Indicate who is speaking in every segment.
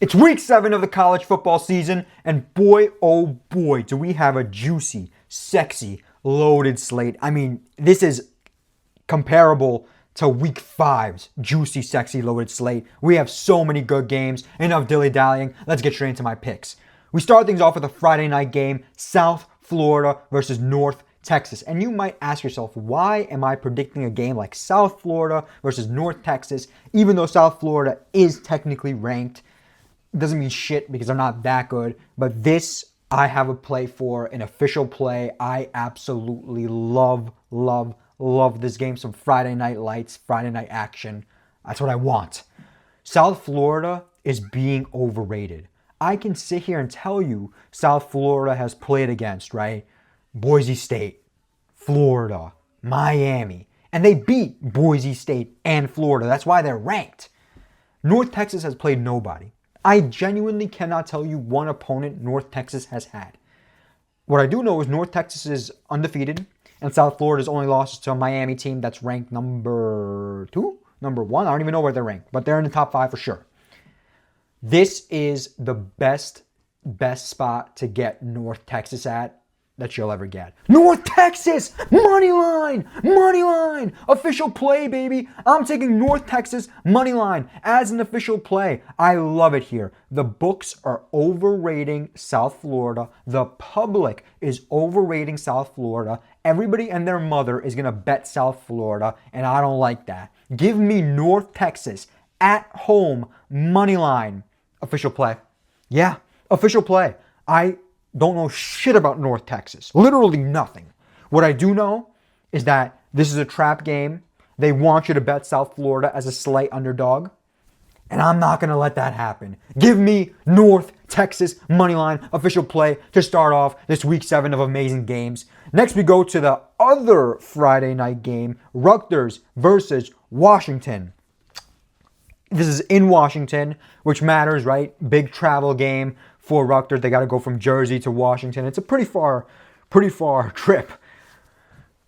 Speaker 1: It's week 7 of the college football season, and boy, oh boy, do we have a juicy, sexy, loaded slate. I mean, this is comparable to week 5's juicy, sexy, loaded slate. We have so many good games. Enough dilly-dallying. Let's get straight into my picks. We start things off with a Friday night game, South Florida versus North Texas. And you might ask yourself, why am I predicting a game like South Florida versus North Texas, even though South Florida is technically ranked? Doesn't mean shit because they're not that good, but this I have a play for, an official play. I absolutely love this game. Some Friday night lights, Friday night action. That's what I want. South Florida is being overrated. I can sit here and tell you South Florida has played against, right? Boise State, Florida, Miami, and they beat Boise State and Florida. That's why they're ranked. North Texas has played nobody. I genuinely cannot tell you one opponent North Texas has had. What I do know is North Texas is undefeated, and South Florida's only lost to a Miami team that's ranked number 2, number 1. I don't even know where they're ranked, but they're in the top 5 for sure. This is the best spot to get North Texas at that you'll ever get. North Texas! Money line! Official play, baby! I'm taking North Texas money line as an official play. I love it here. The books are overrating South Florida. The public is overrating South Florida. Everybody and their mother is going to bet South Florida, and I don't like that. Give me North Texas at home money line. Official play. Yeah, official play. I don't know shit about North Texas. Literally nothing. What I do know is that this is a trap game. They want you to bet South Florida as a slight underdog. And I'm not going to let that happen. Give me North Texas moneyline official play to start off this week 7 of amazing games. Next we go to the other Friday night game, Rutgers versus Washington. This is in Washington, which matters, right? Big travel game for Rutgers. They got to go from Jersey to Washington. It's a pretty far trip.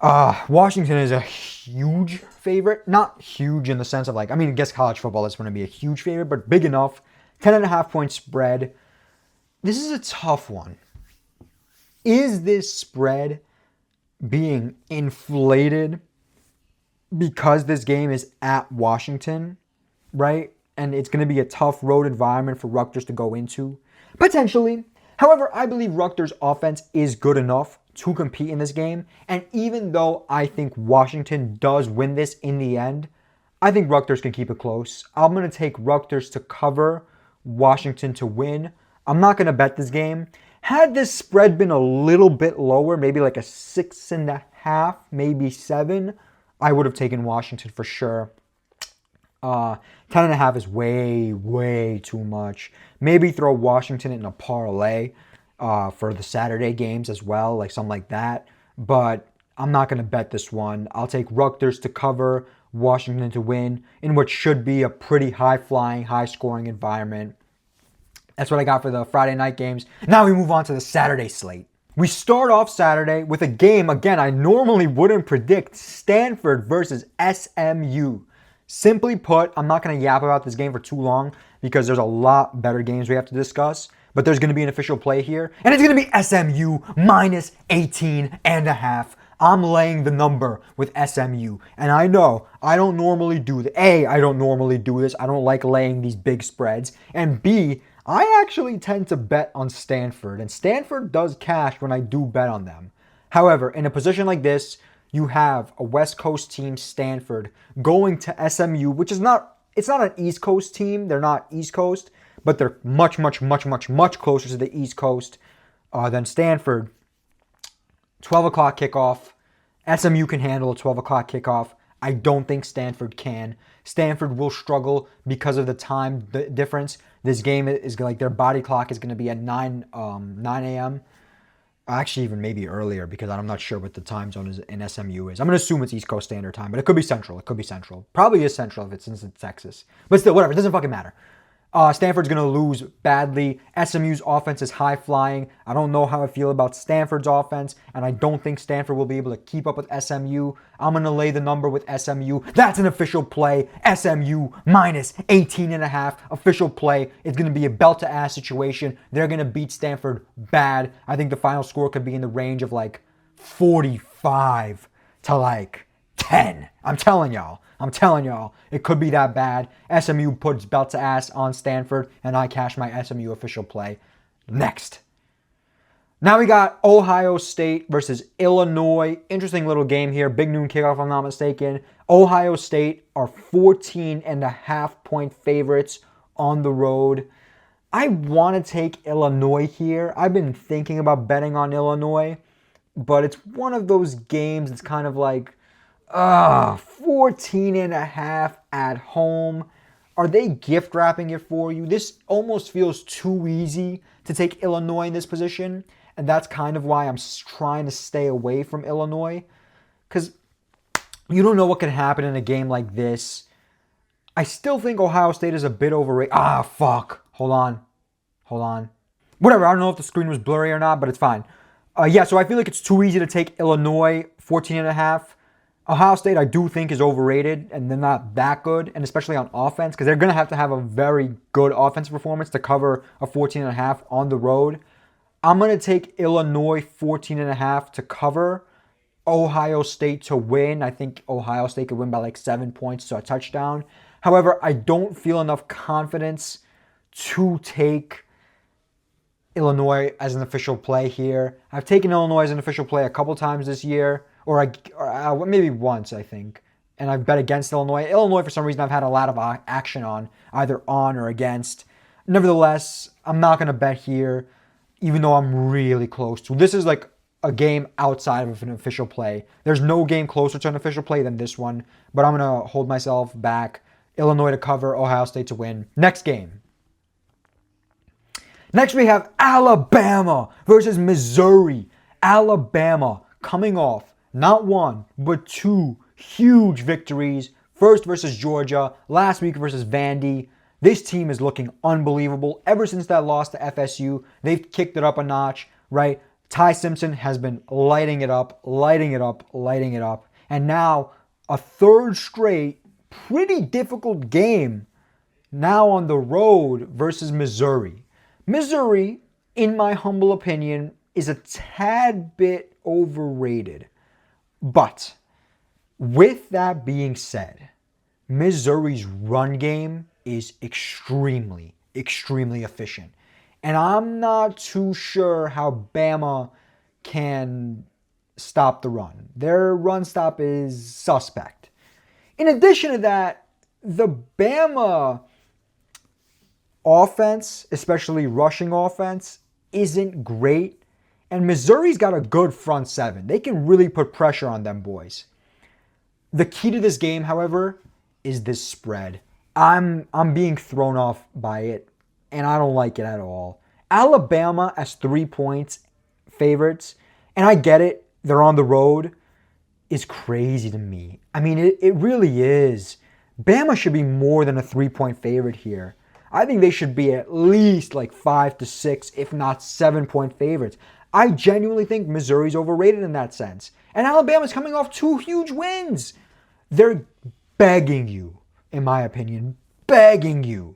Speaker 1: Washington is a huge favorite. Not huge in the sense of I guess college football is going to be a huge favorite, but big enough. 10.5 point spread. This is a tough one. Is this spread being inflated because this game is at Washington? Right? And it's going to be a tough road environment for Rutgers to go into. Potentially. However, I believe Rutgers' offense is good enough to compete in this game. And even though I think Washington does win this in the end, I think Rutgers can keep it close. I'm going to take Rutgers to cover, Washington to win. I'm not going to bet this game. Had this spread been a little bit lower, maybe like a 6.5, maybe 7, I would have taken Washington for sure. 10.5 is way too much. Maybe throw Washington in a parlay for the Saturday games as well, like something like that. But I'm not going to bet this one. I'll take Rutgers to cover, Washington to win in what should be a pretty high-flying, high-scoring environment. That's what I got for the Friday night games. Now we move on to the Saturday slate. We start off Saturday with a game, again, I normally wouldn't predict, Stanford versus SMU. Simply put, I'm not going to yap about this game for too long because there's a lot better games we have to discuss. But there's going to be an official play here. And it's going to be SMU minus 18.5. I'm laying the number with SMU. And I know I don't normally do this. A, I don't normally do this. I don't like laying these big spreads. And B, I actually tend to bet on Stanford. And Stanford does cash when I do bet on them. However, in a position like this, you have a West Coast team, Stanford, going to SMU, which is it's not an East Coast team. They're not East Coast, but they're much closer to the East Coast than Stanford. 12 o'clock kickoff. SMU can handle a 12 o'clock kickoff. I don't think Stanford can. Stanford will struggle because of the time difference. This game is like their body clock is going to be at 9 a.m. Actually, even maybe earlier because I'm not sure what the time zone is in SMU is. I'm going to assume it's East Coast Standard Time, but it could be Central. Probably is Central since it's Texas. But still, whatever. It doesn't fucking matter. Stanford's going to lose badly. SMU's offense is high flying. I don't know how I feel about Stanford's offense, and I don't think Stanford will be able to keep up with SMU. I'm going to lay the number with SMU. That's an official play. SMU minus 18.5. Official play. It's going to be a belt-to-ass situation. They're going to beat Stanford bad. I think the final score could be in the range of like 45 to like 10. I'm telling y'all, it could be that bad. SMU puts belt to ass on Stanford, and I cash my SMU official play. Next. Now we got Ohio State versus Illinois. Interesting little game here. Big noon kickoff, if I'm not mistaken. Ohio State are 14.5-point favorites on the road. I want to take Illinois here. I've been thinking about betting on Illinois, but it's one of those games that's kind of like, 14.5 at home. Are they gift wrapping it for you? This almost feels too easy to take Illinois in this position, and that's kind of why I'm trying to stay away from Illinois, because you don't know what can happen in a game like this. I still think Ohio State is a bit overrated. Fuck. Hold on. Whatever, I don't know if the screen was blurry or not, but it's fine. So I feel like it's too easy to take Illinois 14.5. Ohio State, I do think, is overrated, and they're not that good, and especially on offense, because they're going to have a very good offensive performance to cover a 14.5 on the road. I'm going to take Illinois 14.5 to cover, Ohio State to win. I think Ohio State could win by like 7 points to a touchdown. However, I don't feel enough confidence to take Illinois as an official play here. I've taken Illinois as an official play a couple times this year, or maybe once, I think. And I've bet against Illinois. Illinois, for some reason, I've had a lot of action on, either on or against. Nevertheless, I'm not going to bet here, even though I'm really close to. This is like a game outside of an official play. There's no game closer to an official play than this one, but I'm going to hold myself back. Illinois to cover, Ohio State to win. Next game. Next, we have Alabama versus Missouri. Alabama coming off not one, but two huge victories. First versus Georgia, last week versus Vandy. This team is looking unbelievable. Ever since that loss to FSU, they've kicked it up a notch, right? Ty Simpson has been lighting it up. And now a third straight, pretty difficult game now on the road versus Missouri. Missouri, in my humble opinion, is a tad bit overrated. But with that being said, Missouri's run game is extremely efficient. And I'm not too sure how Bama can stop the run. Their run stop is suspect. In addition to that, the Bama offense, especially rushing offense, isn't great. And Missouri's got a good front seven. They can really put pressure on them boys. The key to this game, however, is this spread. I'm being thrown off by it, and I don't like it at all. Alabama as 3 points favorites, and I get it, they're on the road, is crazy to me. I mean, it really is. Bama should be more than a 3-point favorite here. I think they should be at least like 5 to 6, if not 7-point favorites. I genuinely think Missouri's overrated in that sense. And Alabama's coming off 2 huge wins. They're begging you, in my opinion, to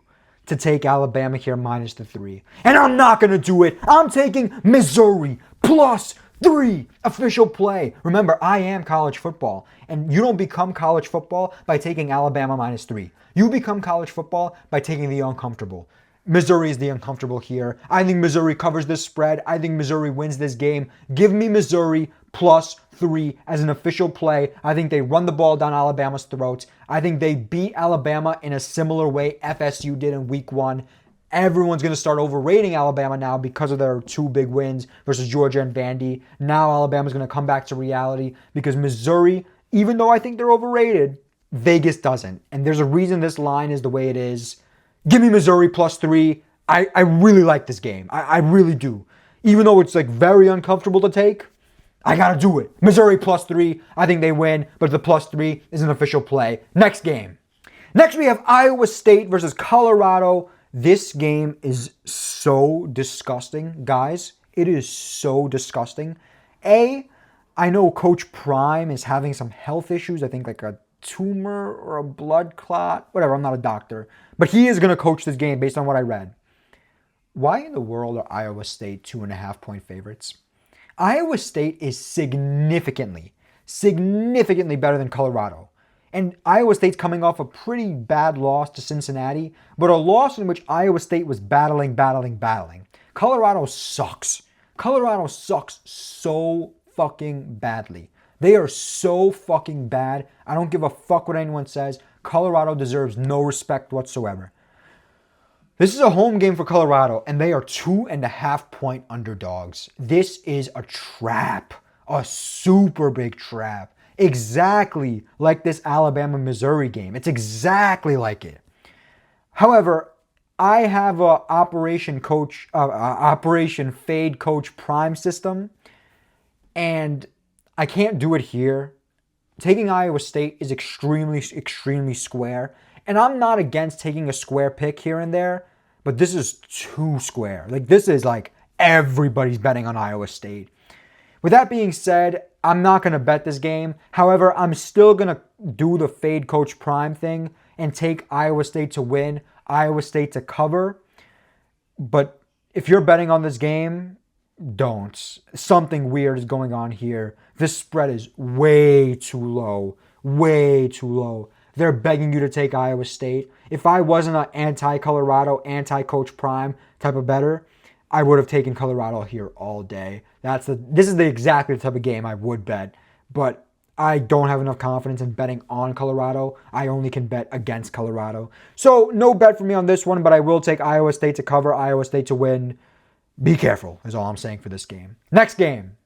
Speaker 1: take Alabama here minus the 3. And I'm not going to do it. I'm taking Missouri plus 3 official play. Remember, I am college football. And you don't become college football by taking Alabama minus 3. You become college football by taking the uncomfortable. Missouri is the uncomfortable here. I think Missouri covers this spread. I think Missouri wins this game. Give me Missouri plus 3 as an official play. I think they run the ball down Alabama's throats. I think they beat Alabama in a similar way FSU did in week 1. Everyone's going to start overrating Alabama now because of their 2 big wins versus Georgia and Vandy. Now Alabama's going to come back to reality because Missouri, even though I think they're overrated, Vegas doesn't. And there's a reason this line is the way it is. Give me Missouri plus 3. I really like this game. I really do. Even though it's like very uncomfortable to take, I got to do it. Missouri plus 3. I think they win, but the plus 3 is an official play. Next game. Next we have Iowa State versus Colorado. This game is so disgusting, guys. It is so disgusting. I know Coach Prime is having some health issues. I think like a tumor or a blood clot. Whatever, I'm not a doctor. But he is going to coach this game based on what I read. Why in the world are Iowa State 2.5-point favorites? Iowa State is significantly better than Colorado. And Iowa State's coming off a pretty bad loss to Cincinnati, but a loss in which Iowa State was battling. Colorado sucks. Colorado sucks so fucking badly. They are so fucking bad. I don't give a fuck what anyone says. Colorado deserves no respect whatsoever. This is a home game for Colorado, and they are 2.5-point underdogs. This is a trap, a super big trap. Exactly like this Alabama-Missouri game. It's exactly like it. However, I have a Operation Fade Coach Prime system, and I can't do it here. Taking Iowa State is extremely square. And I'm not against taking a square pick here and there, but this is too square. Like, this is like everybody's betting on Iowa State. With that being said, I'm not going to bet this game. However, I'm still going to do the Fade Coach Prime thing and take Iowa State to win, Iowa State to cover. But if you're betting on this game, don't. Something weird is going on here. This spread is way too low. Way too low. They're begging you to take Iowa State. If I wasn't an anti-Colorado, anti-Coach Prime type of bettor, I would have taken Colorado here all day. This is exactly the type of game I would bet. But I don't have enough confidence in betting on Colorado. I only can bet against Colorado. So no bet for me on this one, but I will take Iowa State to cover, Iowa State to win. Be careful is all I'm saying for this game. Next game.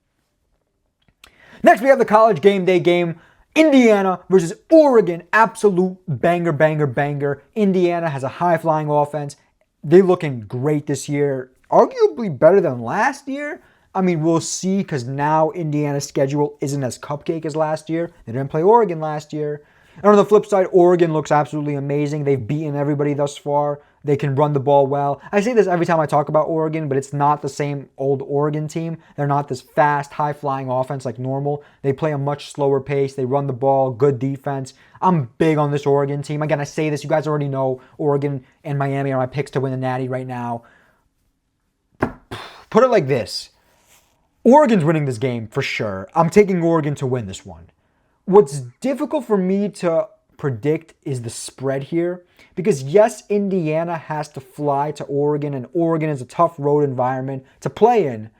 Speaker 1: Next we have the college game day game. Indiana versus Oregon. Absolute banger. Indiana has a high-flying offense. They're looking great this year. Arguably better than last year. I mean, we'll see because now Indiana's schedule isn't as cupcake as last year. They didn't play Oregon last year. And on the flip side, Oregon looks absolutely amazing. They've beaten everybody thus far. They can run the ball well. I say this every time I talk about Oregon, but it's not the same old Oregon team. They're not this fast, high-flying offense like normal. They play a much slower pace. They run the ball, good defense. I'm big on this Oregon team. Again, I say this. You guys already know Oregon and Miami are my picks to win the Natty right now. Put it like this. Oregon's winning this game for sure. I'm taking Oregon to win this one. What's difficult for me to predict is the spread here because yes, Indiana has to fly to Oregon and Oregon is a tough road environment to play in,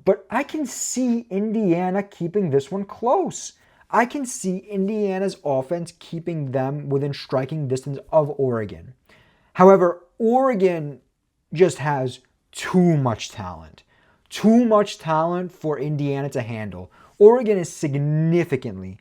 Speaker 1: but I can see Indiana keeping this one close. I can see Indiana's offense keeping them within striking distance of Oregon. However, Oregon just has too much talent. Too much talent for Indiana to handle. Oregon is significantly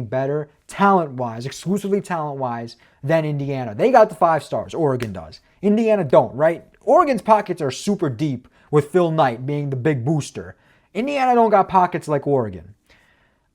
Speaker 1: better talent-wise, exclusively talent-wise, than Indiana. They got the 5 stars, Oregon does. Indiana don't, right? Oregon's pockets are super deep with Phil Knight being the big booster. Indiana don't got pockets like Oregon.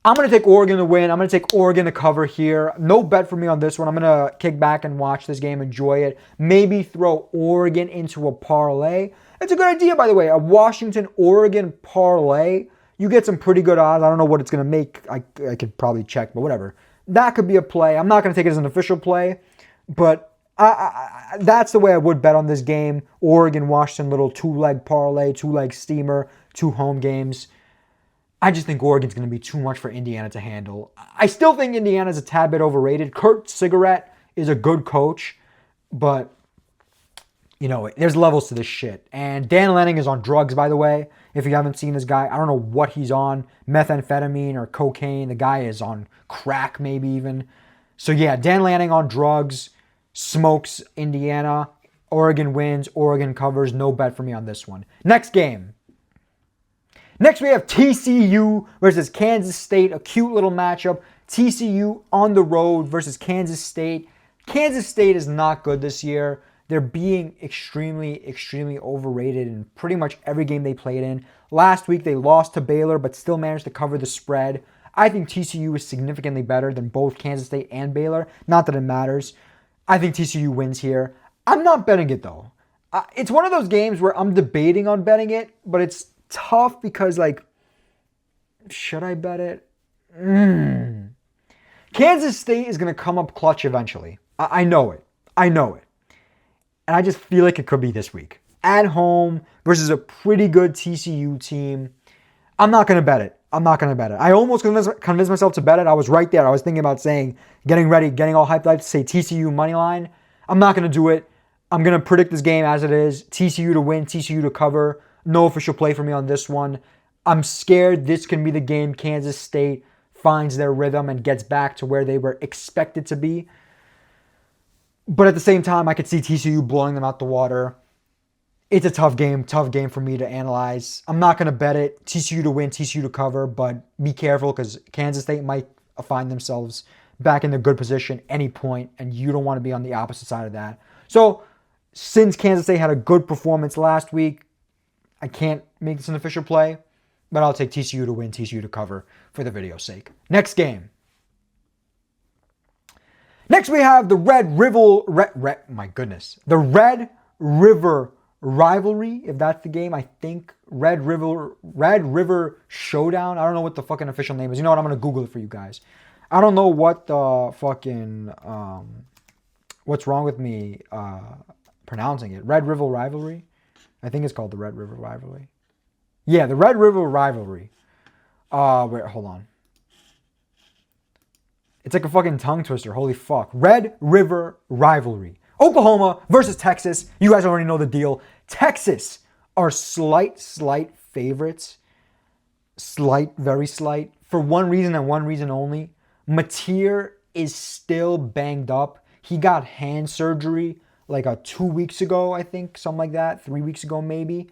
Speaker 1: I'm going to take Oregon to win. I'm going to take Oregon to cover here. No bet for me on this one. I'm going to kick back and watch this game, enjoy it. Maybe throw Oregon into a parlay. It's a good idea, by the way. A Washington-Oregon parlay. You get some pretty good odds. I don't know what it's going to make. I could probably check, but whatever. That could be a play. I'm not going to take it as an official play, but that's the way I would bet on this game. Oregon-Washington, little 2-leg parlay, 2-leg steamer, 2 home games. I just think Oregon's going to be too much for Indiana to handle. I still think Indiana's a tad bit overrated. Kurt Cigarette is a good coach, but, you know, there's levels to this shit. And Dan Lanning is on drugs, by the way. If you haven't seen this guy, I don't know what he's on. Methamphetamine or cocaine. The guy is on crack, maybe even. So, yeah, Dan Lanning on drugs. Smokes Indiana. Oregon wins. Oregon covers. No bet for me on this one. Next game. Next, we have TCU versus Kansas State, a cute little matchup. TCU on the road versus Kansas State. Kansas State is not good this year. They're being extremely overrated in pretty much every game they played in. Last week, they lost to Baylor, but still managed to cover the spread. I think TCU is significantly better than both Kansas State and Baylor. Not that it matters. I think TCU wins here. I'm not betting it though. It's one of those games where I'm debating on betting it, but it's tough because, like, should I bet it? Kansas State is going to come up clutch eventually. I know it. I know it. And I just feel like it could be this week. At home versus a pretty good TCU team. I'm not going to bet it. I'm not going to bet it. I almost convinced myself to bet it. I was right there. I was thinking about saying, getting ready, getting all hyped up to say TCU money line. I'm not going to do it. I'm going to predict this game as it is. TCU to win, TCU to cover. No official play for me on this one. I'm scared this can be the game Kansas State finds their rhythm and gets back to where they were expected to be. But at the same time, I could see TCU blowing them out the water. It's a tough game for me to analyze. I'm not going to bet it. TCU to win, TCU to cover, but be careful because Kansas State might find themselves back in the good position any point, and you don't want to be on the opposite side of that. So, since Kansas State had a good performance last week, I can't make this an official play, but I'll take TCU to win, TCU to cover for the video's sake. Next game. Next we have the Red River Rivalry, if that's the game. I think Red River Showdown. I don't know what the fucking official name is. You know what? I'm going to Google it for you guys. I don't know what the fucking, what's wrong with me pronouncing it. Red River Rivalry? I think it's called the Red River Rivalry. Yeah, the Red River Rivalry. Wait, hold on. It's like a fucking tongue twister. Holy fuck. Red River Rivalry. Oklahoma versus Texas. You guys already know the deal. Texas are slight favorites. Slight, very slight. For one reason and one reason only. Mateer is still banged up. He got hand surgery like 2 weeks ago, I think. Something like that. 3 weeks ago, maybe.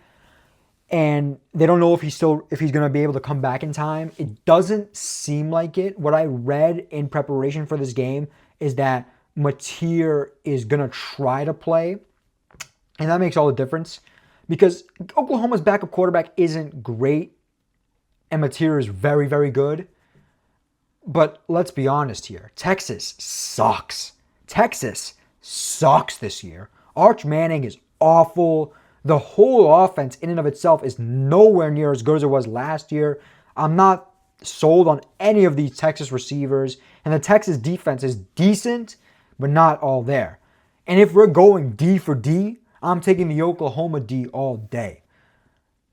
Speaker 1: And they don't know if he's going to be able to come back in time. It doesn't seem like it. What I read in preparation for this game is that Mateer is going to try to play. And that makes all the difference. Because Oklahoma's backup quarterback isn't great. And Mateer is very, very good. But let's be honest here. Texas sucks. Texas sucks this year. Arch Manning is awful. The whole offense in and of itself is nowhere near as good as it was last year. I'm not sold on any of these Texas receivers. And the Texas defense is decent, but not all there. And if we're going D for D, I'm taking the Oklahoma D all day.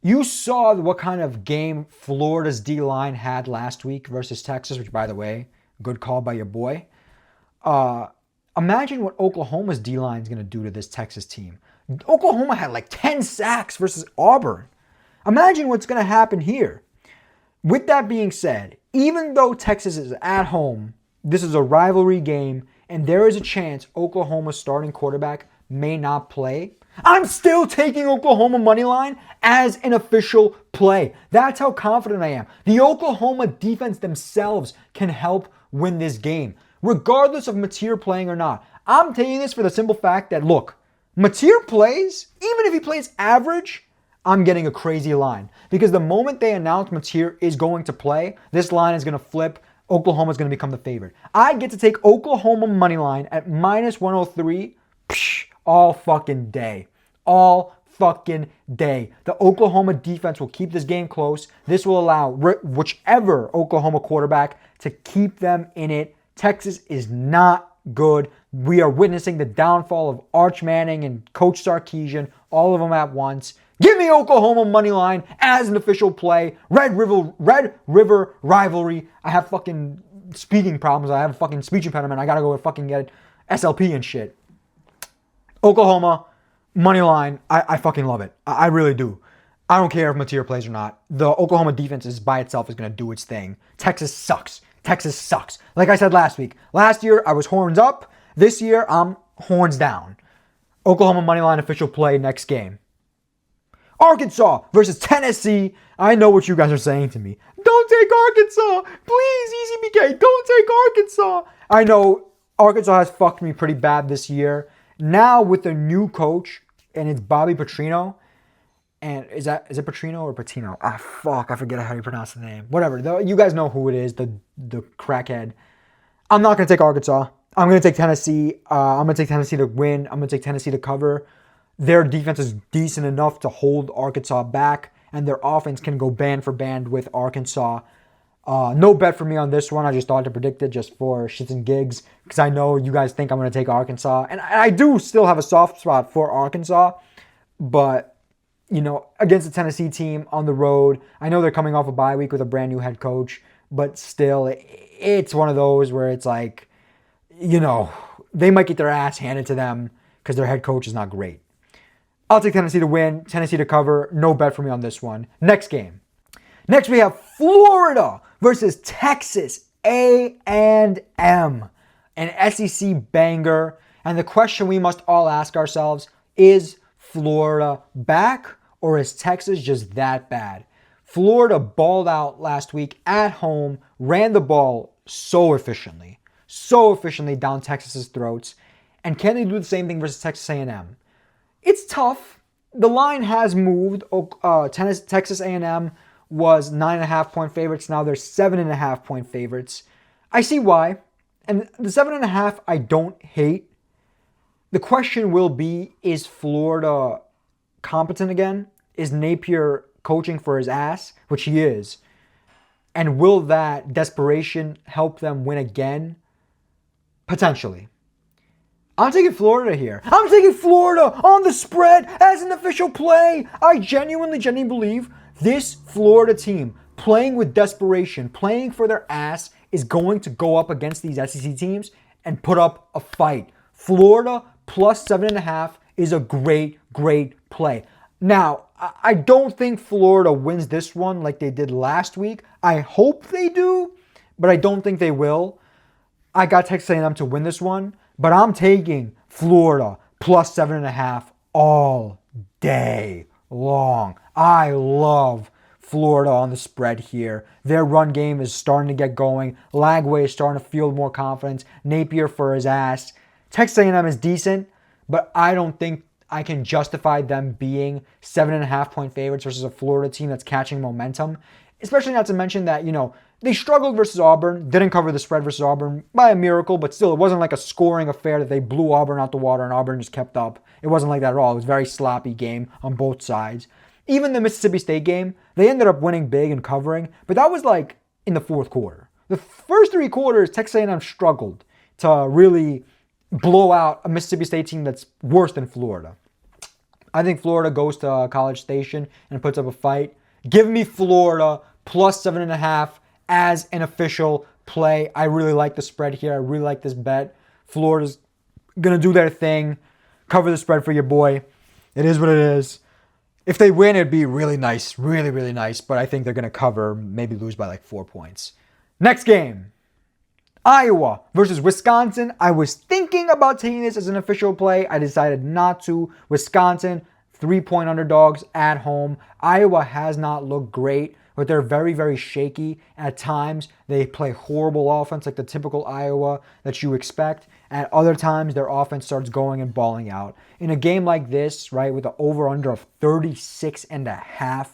Speaker 1: You saw what kind of game Florida's D-line had last week versus Texas, which, by the way, good call by your boy. Imagine what Oklahoma's D-line is going to do to this Texas team. Oklahoma had like 10 sacks versus Auburn. Imagine what's going to happen here. With that being said, even though Texas is at home, this is a rivalry game, and there is a chance Oklahoma's starting quarterback may not play, I'm still taking Oklahoma money line as an official play. That's how confident I am. The Oklahoma defense themselves can help win this game, regardless of Mateer playing or not. I'm taking this for the simple fact that, look, Mateer plays, even if he plays average, I'm getting a crazy line. Because the moment they announce Mateer is going to play, this line is going to flip. Oklahoma is going to become the favorite. I get to take Oklahoma money line at minus 103 all fucking day. All fucking day. The Oklahoma defense will keep this game close. This will allow whichever Oklahoma quarterback to keep them in it. Texas is not good. We are witnessing the downfall of Arch Manning and Coach Sarkisian, all of them at once. Give me Oklahoma money line as an official play. Red River Rivalry. I have fucking speaking problems. I have a fucking speech impediment. I gotta go fucking get SLP and shit. Oklahoma money line. I fucking love it. I really do. I don't care if Mateer plays or not. The Oklahoma defense is by itself is going to do its thing. Texas sucks. Texas sucks. Like I said last week. Last year, I was horns up. This year, I'm horns down. Oklahoma moneyline official play next game. Arkansas versus Tennessee. I know what you guys are saying to me. Don't take Arkansas. Please, ECPK, don't take Arkansas. I know Arkansas has fucked me pretty bad this year. Now with a new coach, and it's Bobby Petrino. And is it Petrino or Patino? Ah, fuck, I forget how you pronounce the name. Whatever, you guys know who it is, the crackhead. I'm not going to take Arkansas. I'm going to take Tennessee. I'm going to take Tennessee to win. I'm going to take Tennessee to cover. Their defense is decent enough to hold Arkansas back, and their offense can go band for band with Arkansas. No bet for me on this one. I just thought to predict it just for shits and gigs because I know you guys think I'm going to take Arkansas. And I do still have a soft spot for Arkansas, but, you know, against the Tennessee team on the road, I know they're coming off a bye week with a brand new head coach, but still, it's one of those where it's like, you know, they might get their ass handed to them because their head coach is not great. I'll take Tennessee to win, Tennessee to cover. No bet for me on this one. Next game. Next, we have Florida versus Texas A&M, an SEC banger. And the question we must all ask ourselves, is Florida back or is Texas just that bad? Florida balled out last week at home, ran the ball so efficiently down Texas's throats. And can they do the same thing versus Texas A&M? It's tough. The line has moved. Texas A&M was 9.5-point favorites. Now they're 7.5-point favorites. I see why. And the 7.5 I don't hate. The question will be, is Florida competent again? Is Napier coaching for his ass? Which he is. And will that desperation help them win again? Potentially. I'm taking Florida here. I'm taking Florida on the spread as an official play. I genuinely believe this Florida team, playing with desperation, playing for their ass, is going to go up against these SEC teams and put up a fight. Florida plus 7.5 is a great play. Now, I don't think Florida wins this one like they did last week. I hope they do, but I don't think they will. I got Texas A&M to win this one. But I'm taking Florida plus 7.5 all day long. I love Florida on the spread here. Their run game is starting to get going. Lagway is starting to feel more confidence. Napier for his ass. Texas A&M is decent, but I don't think I can justify them being 7.5-point favorites versus a Florida team that's catching momentum. Especially not to mention that, you know, they struggled versus Auburn, didn't cover the spread versus Auburn by a miracle, but still, it wasn't like a scoring affair that they blew Auburn out the water and Auburn just kept up. It wasn't like that at all. It was a very sloppy game on both sides. Even the Mississippi State game, they ended up winning big and covering, but that was like in the fourth quarter. The first 3 quarters, Texas A&M struggled to really blow out a Mississippi State team that's worse than Florida. I think Florida goes to College Station and puts up a fight. Give me Florida plus 7.5 as an official play. I really like the spread here. I really like this bet. Florida's going to do their thing. Cover the spread for your boy. It is what it is. If they win, it'd be really nice. Really nice. But I think they're going to cover, maybe lose by like 4 points. Next game. Iowa versus Wisconsin. I was thinking about taking this as an official play. I decided not to. Wisconsin, 3-point underdogs at home. Iowa has not looked great, but they're very shaky at times. They play horrible offense like the typical Iowa that you expect. At other times, their offense starts going and balling out. In a game like this, right, with an over-under of 36.5,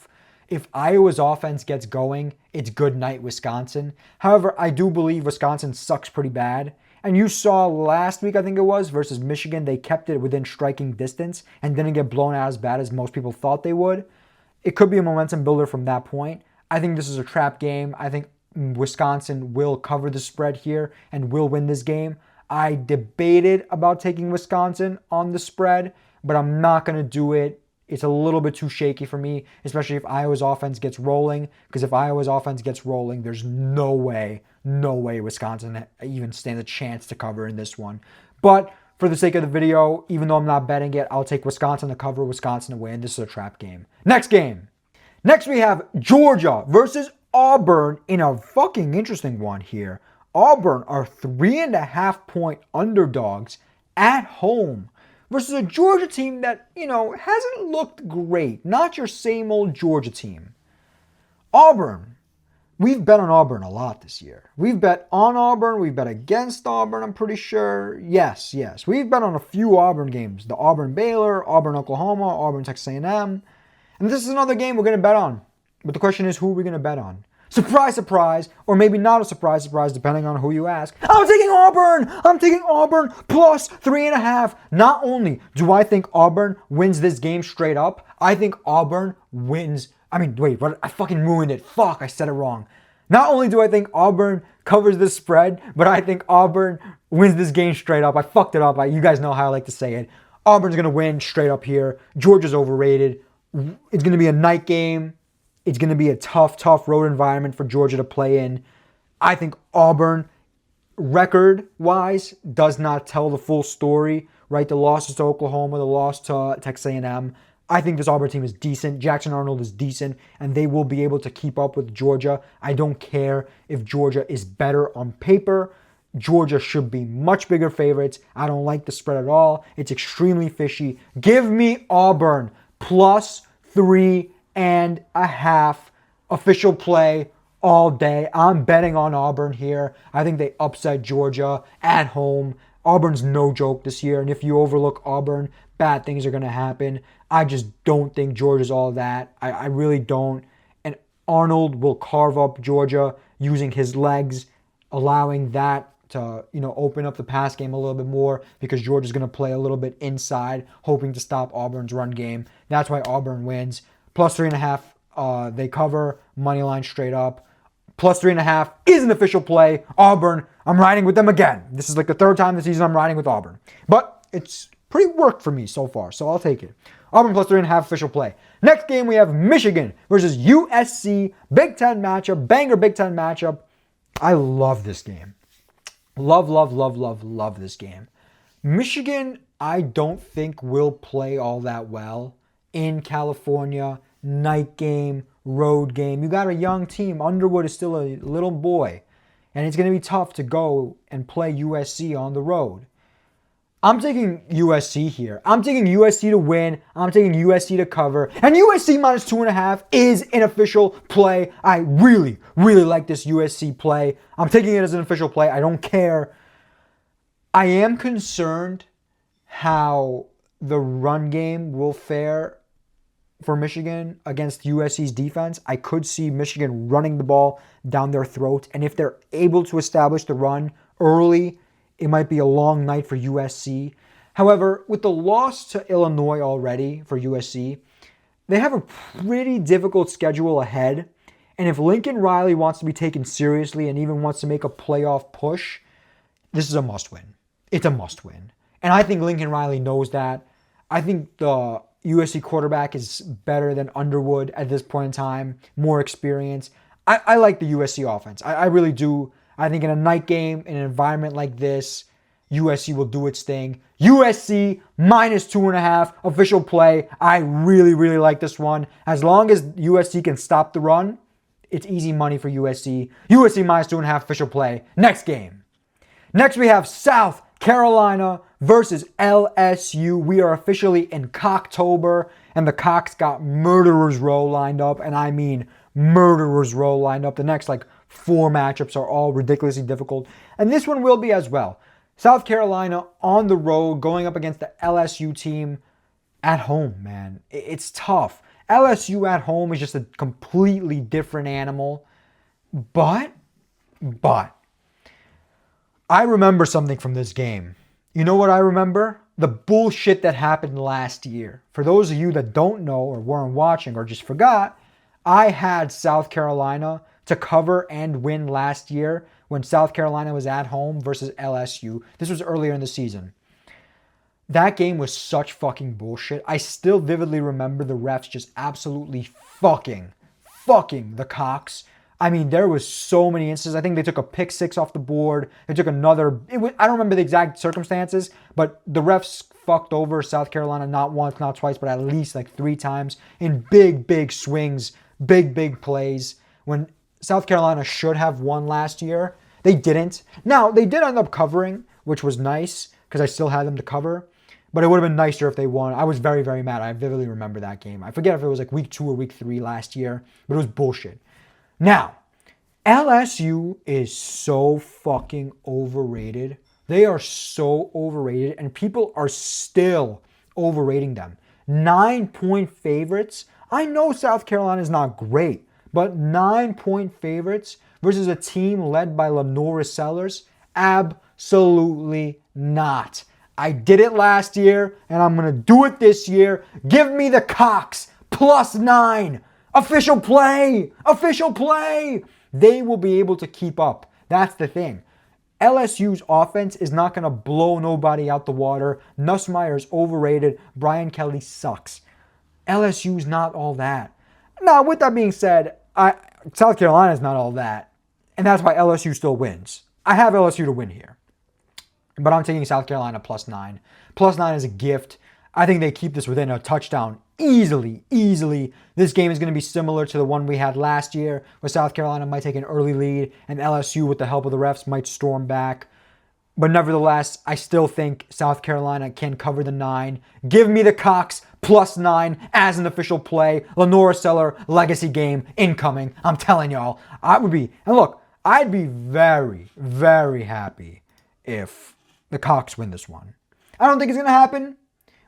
Speaker 1: if Iowa's offense gets going, it's good night Wisconsin. However, I do believe Wisconsin sucks pretty bad. And you saw last week, I think it was, versus Michigan, they kept it within striking distance and didn't get blown out as bad as most people thought they would. It could be a momentum builder from that point. I think this is a trap game. I think Wisconsin will cover the spread here and will win this game. I debated about taking Wisconsin on the spread, but I'm not going to do it. It's a little bit too shaky for me, especially if Iowa's offense gets rolling. Because if Iowa's offense gets rolling, there's no way Wisconsin even stands a chance to cover in this one. But for the sake of the video, even though I'm not betting it, I'll take Wisconsin to cover, Wisconsin to win. This is a trap game. Next game. Next we have Georgia versus Auburn in a fucking interesting one here. Auburn are 3.5-point underdogs at home versus a Georgia team that, you know, hasn't looked great. Not your same old Georgia team. Auburn. We've bet on Auburn a lot this year. We've bet on Auburn. We've bet against Auburn, I'm pretty sure. Yes. We've bet on a few Auburn games. The Auburn-Baylor, Auburn-Oklahoma, Auburn-Texas A&M. And this is another game we're going to bet on. But the question is, who are we going to bet on? Surprise, surprise, or maybe not a surprise, surprise, depending on who you ask. I'm taking Auburn. I'm taking Auburn plus 3.5. Not only do I think Auburn wins this game straight up, I think Auburn wins. I mean, wait, what? I fucking ruined it. Fuck, I said it wrong. Not only do I think Auburn covers this spread, but I think Auburn wins this game straight up. I fucked it up. You guys know how I like to say it. Auburn's going to win straight up here. Georgia's overrated. It's going to be a night game. It's going to be a tough road environment for Georgia to play in. I think Auburn, record-wise, does not tell the full story, right? The losses to Oklahoma, the loss to Texas A&M. I think this Auburn team is decent. Jackson Arnold is decent, and they will be able to keep up with Georgia. I don't care if Georgia is better on paper. Georgia should be much bigger favorites. I don't like the spread at all. It's extremely fishy. Give me Auburn plus 3.5 official play all day. I'm betting on Auburn here. I think they upset Georgia at home. Auburn's no joke this year, and if you overlook Auburn, bad things are going to happen. I just don't think Georgia's all that. I really don't. And Arnold will carve up Georgia using his legs, allowing that to, open up the pass game a little bit more because Georgia's going to play a little bit inside, hoping to stop Auburn's run game. That's why Auburn wins. Plus 3.5, they cover. Money line straight up. Plus 3.5 is an official play. Auburn, I'm riding with them again. This is like the third time this season I'm riding with Auburn. But it's pretty worked for me so far, so I'll take it. Auburn plus 3.5 official play. Next game, we have Michigan versus USC. Big Ten matchup. Banger Big Ten matchup. I love this game. Love this game. Michigan, I don't think will play all that well in California. Night game, road game. You got a young team. Underwood is still a little boy. And it's going to be tough to go and play USC on the road. I'm taking USC here. I'm taking USC to win. I'm taking USC to cover. And USC minus 2.5 is an official play. I really like this USC play. I'm taking it as an official play. I don't care. I am concerned how the run game will fare for Michigan against USC's defense. I could see Michigan running the ball down their throat. And if they're able to establish the run early, it might be a long night for USC. However, with the loss to Illinois already for USC, they have a pretty difficult schedule ahead. And if Lincoln Riley wants to be taken seriously and even wants to make a playoff push, this is a must-win. It's a must-win. And I think Lincoln Riley knows that. I think the USC quarterback is better than Underwood at this point in time, more experience. I like the USC offense. I really do. I think in a night game, in an environment like this, USC will do its thing. USC minus 2.5 official play. I really like this one. As long as USC can stop the run, it's easy money for USC. USC minus 2.5 official play. Next game. Next we have South Carolina versus LSU. We are officially in Cocktober, and the Cocks got Murderer's Row lined up, and I mean Murderer's Row lined up. The next 4 matchups are all ridiculously difficult, and this one will be as well. South Carolina on the road going up against the LSU team at home, man. It's tough. LSU at home is just a completely different animal, but I remember something from this game. You know what I remember? The bullshit that happened last year. For those of you that don't know or weren't watching or just forgot, I had South Carolina to cover and win last year when South Carolina was at home versus LSU. This was earlier in the season. That game was such fucking bullshit. I still vividly remember the refs just absolutely fucking the Cocks. I mean, there was so many instances. I think they took a pick 6 off the board. They took another. I don't remember the exact circumstances, but the refs fucked over South Carolina not once, not twice, but at least 3 times in big swings, big plays. When South Carolina should have won last year, they didn't. Now, they did end up covering, which was nice because I still had them to cover. But it would have been nicer if they won. I was very mad. I vividly remember that game. I forget if it was week 2 or week 3 last year, but it was bullshit. Now, LSU is so fucking overrated. They are so overrated, and people are still overrating them. 9-point favorites. I know South Carolina is not great, But 9-point favorites versus a team led by Lenora Sellers? Absolutely not. I did it last year, and I'm going to do it this year. Give me the Cox +9. Official play. Official play. They will be able to keep up. That's the thing. LSU's offense is not going to blow nobody out the water. Nussmeier's overrated. Brian Kelly sucks. LSU's not all that. Now, with that being said, South Carolina's not all that. And that's why LSU still wins. I have LSU to win here. But I'm taking South Carolina +9. +9 is a gift. I think they keep this within a touchdown easily. This game is going to be similar to the one we had last year, where South Carolina might take an early lead and LSU, with the help of the refs, might storm back. But nevertheless, I still think South Carolina can cover the 9. Give me the Cox +9 as an official play. Lenora Seller legacy game incoming. I'm telling y'all, I'd be very, very happy if the Cox win this one. I don't think it's going to happen,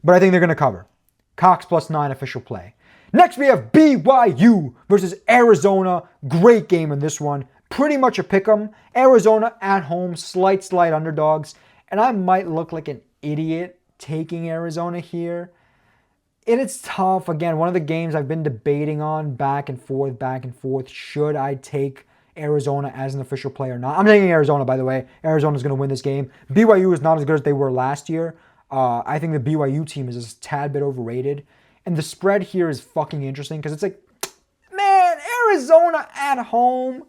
Speaker 1: but I think they're going to cover. Cox +9 official play. Next, we have BYU versus Arizona. Great game in this one. Pretty much a pick'em. Arizona at home, slight underdogs. And I might look like an idiot taking Arizona here. It's tough. Again, one of the games I've been debating on back and forth. Should I take Arizona as an official play or not? I'm taking Arizona, by the way. Arizona's going to win this game. BYU is not as good as they were last year. I think the BYU team is just a tad bit overrated. And the spread here is fucking interesting because it's like, man, Arizona at home.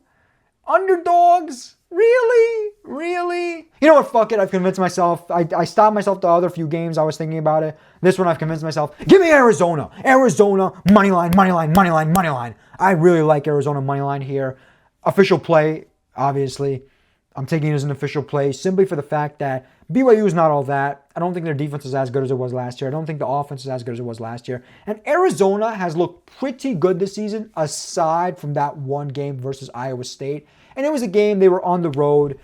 Speaker 1: Underdogs? Really? You know what? Fuck it. I've convinced myself. I stopped myself the other few games. I was thinking about it. This one I've convinced myself. Give me Arizona. Arizona, money line. I really like Arizona money line here. Official play, obviously. I'm taking it as an official play simply for the fact that BYU is not all that. I don't think their defense is as good as it was last year. I don't think the offense is as good as it was last year. And Arizona has looked pretty good this season, aside from that one game versus Iowa State. And it was a game they were on the road.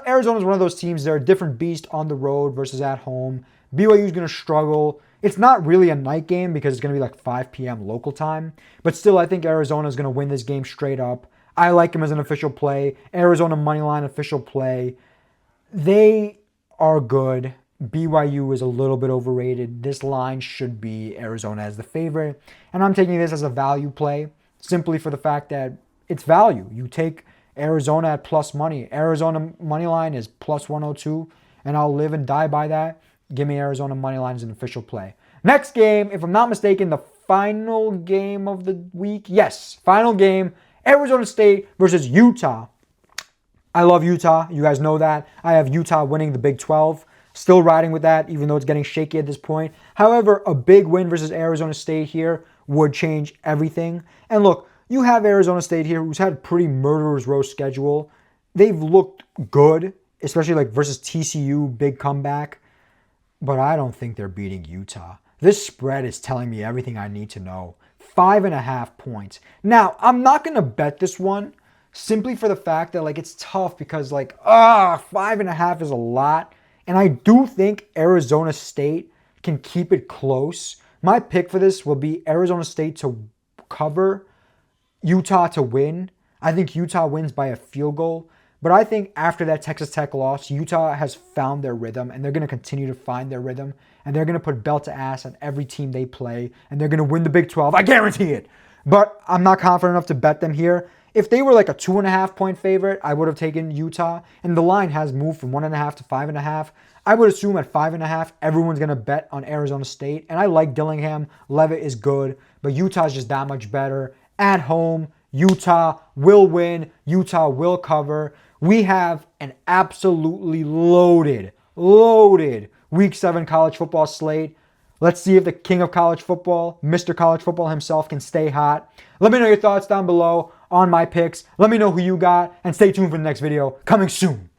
Speaker 1: Arizona is one of those teams. They're a different beast on the road versus at home. BYU is going to struggle. It's not really a night game because it's going to be like 5 p.m. local time. But still, I think Arizona is going to win this game straight up. I like him as an official play. Arizona moneyline official play. They are good. BYU is a little bit overrated. This line should be Arizona as the favorite. And I'm taking this as a value play simply for the fact that it's value. You take Arizona at plus money. Arizona moneyline is +102, and I'll live and die by that. Give me Arizona moneyline as an official play. Next game, if I'm not mistaken, the final game of the week. Yes, final game. Arizona State versus Utah. I love Utah. You guys know that. I have Utah winning the Big 12. Still riding with that, even though it's getting shaky at this point. However, a big win versus Arizona State here would change everything. And look, you have Arizona State here, who's had a pretty murderer's row schedule. They've looked good, especially like versus TCU, big comeback. But I don't think they're beating Utah. This spread is telling me everything I need to know. 5.5 points. Now, I'm not going to bet this one simply for the fact that it's tough because 5.5 is a lot. And I do think Arizona State can keep it close. My pick for this will be Arizona State to cover, Utah to win. I think Utah wins by a field goal. But I think after that Texas Tech loss, Utah has found their rhythm, and they're going to continue to find their rhythm, and they're going to put belt to ass on every team they play, and they're going to win the Big 12. I guarantee it. But I'm not confident enough to bet them here. If they were like a 2.5 point favorite, I would have taken Utah, and the line has moved from 1.5 to 5.5. I would assume at 5.5, everyone's going to bet on Arizona State, and I like Dillingham. Levitt is good, but Utah's just that much better. At home, Utah will win. Utah will cover. We have an absolutely loaded Week 7 college football slate. Let's see if the king of college football, Mr. College Football himself, can stay hot. Let me know your thoughts down below on my picks. Let me know who you got, and stay tuned for the next video coming soon.